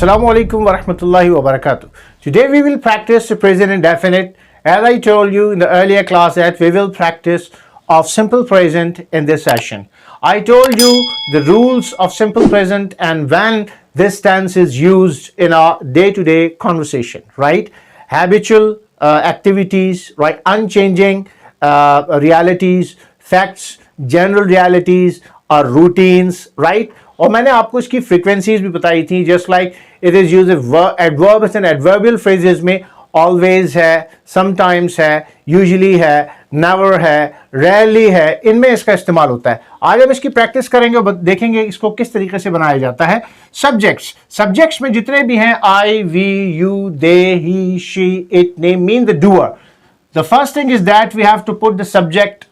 Assalamu alaikum wa rahmatullahi wa barakatuh. Today we will practice the present indefinite. As I told you in the earlier class that we will practice of simple present in this session. I told you the rules of simple present and when this tense is used in our day-to-day conversation, right? Habitual activities, right? Unchanging realities, facts, general realities or routines, right? और मैंने आपको इसकी frequencies भी बताई थी. Just like it is use adverbs and adverbial phrases में always है, sometimes है, यूजुअली है, नेवर है, रेयरली है, इनमें इसका इस्तेमाल होता है. आज हम इसकी प्रैक्टिस करेंगे और देखेंगे इसको किस तरीके से बनाया जाता है. सब्जेक्ट्स में जितने भी हैं I, we, you, they, he, she, it, name mean the doer. The first thing is that we have to put the subject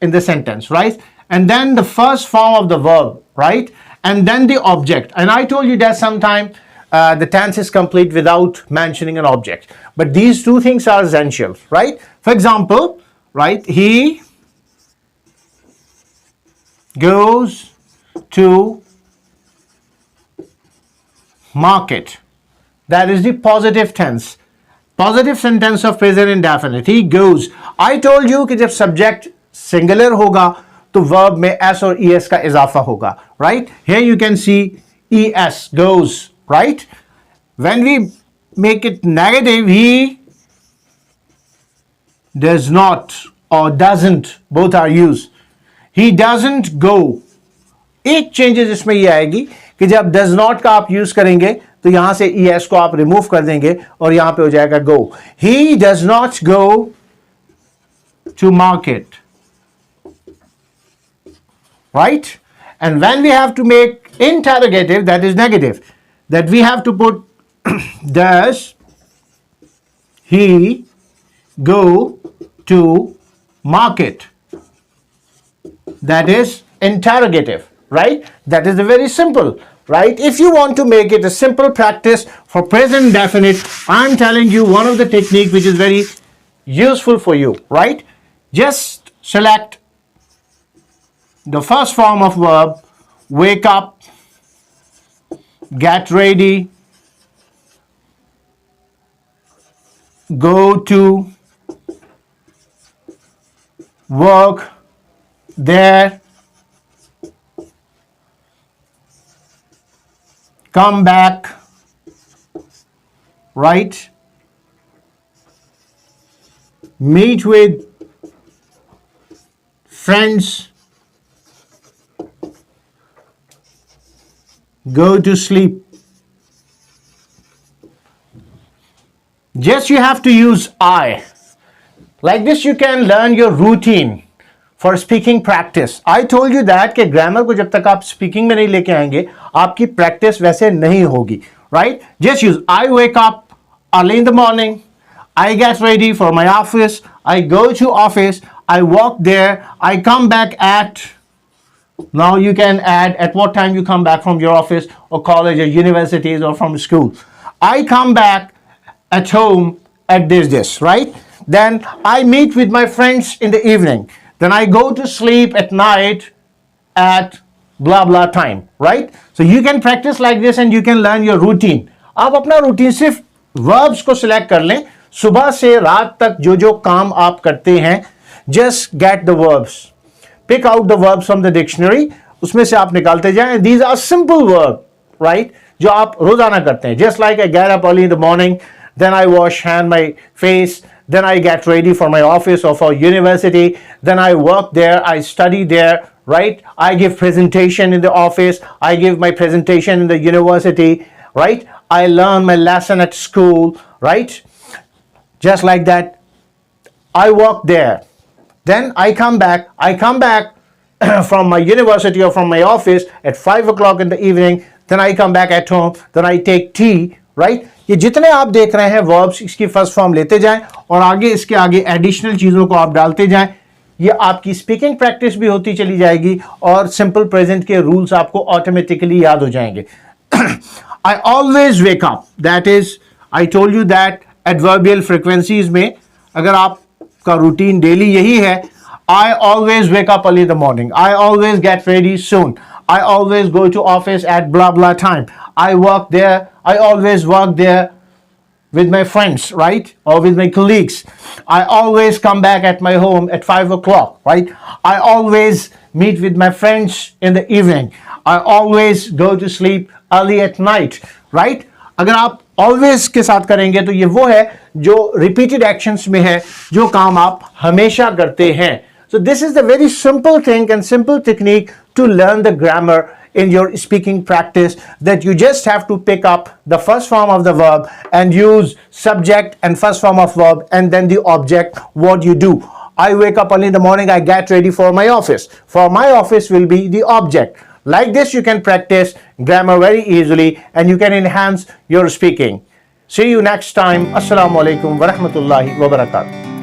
in the sentence, right? And then the first form of the verb, right? And then the object. And I told you that sometime the tense is complete without mentioning an object. But these two things are essential, right? For example, right? He goes to market. That is the positive tense. Positive sentence of present indefinite. He goes. I told you कि जब subject singular होगा तो verb में S और E S का इजाफा होगा, right? Here you can see E S goes, right? When we make it negative, he does not और doesn't, both are use. He doesn't go. एक चेंजेस इसमें ये आएगी कि जब डज नॉट का आप यूज करेंगे तो यहां से ई एस को आप रिमूव कर देंगे और यहां पे हो जाएगा go. He does not go to market, right? And when we have to make interrogative, that is negative, that we have to put does he go to market? That is interrogative, right? That is very simple, right? If you want to make it a simple practice for present indefinite, I'm telling you one of the technique which is very useful for you, right? Just select the first form of verb, wake up, get ready, go to, work, there, come back, right? Meet with friends, go to sleep. Just you have to use I. Like this you can learn your routine for speaking practice. I told you that कि grammar को जब तक आप speaking में नहीं लेके आएंगे आपकी practice वैसे नहीं होगी, right? Just use I wake up early in the morning, I get ready for my office, I go to office, I walk there, I come back at. Now you can add at what time you come back from your office or college or universities or from school. I come back at home at this, right? Then I meet with my friends in the evening. Then I go to sleep at night at blah blah time, right? So you can practice like this and you can learn your routine. आप अपना routine सिर्फ verbs को select कर लें. सुबह से रात तक जो जो काम आप करते हैं, just get the verbs. Pick out the verbs from the dictionary. उसमें से आप निकालते जाएं. These are simple verbs, right? जो आप रोजाना करते हैं. Just like I get up early in the morning, then I wash hand my face, then I get ready for my office or for university, then I work there, I study there, right? I give presentation in the office, I give my presentation in the university, right? I learn my lesson at school, right? Just like that. I work there. Then I come back from my university or from my office at 5 o'clock in the evening. Then I come back at home. Then I take tea, right? ये जितने आप देख रहे हैं verbs इसकी first form लेते जाएं और आगे इसके आगे एडिशनल चीज़ों को आप डालते जाएं. ये आपकी स्पीकिंग प्रैक्टिस भी होती चली जाएगी और सिंपल प्रेजेंट के रूल्स आपको ऑटोमेटिकली याद हो जाएंगे. I always wake up. That is, I told you that adverbial frequencies में अगर आप का रूटीन डेली यही है, I always wake up early in the morning, I always get ready soon, I always go to office at blah blah time. I work there. I always work there with my friends, right? Or with my colleagues. I always come back at my home at 5 o'clock, right? I always meet with my friends in the evening. I always go to sleep early at night, right? अगर आप always के साथ करेंगे तो ये वो है जो repeated actions में है, जो काम आप हमेशा करते हैं. So this is the very simple thing and simple technique to learn the grammar in your speaking practice, that you just have to pick up the first form of the verb and use subject and first form of verb and then the object. What you do, I wake up early in the morning, I get ready for my office. For my office will be the object. Like this you can practice grammar very easily and you can enhance your speaking. See you next time. Assalamu alaikum wa rahmatullahi wa barakatuh.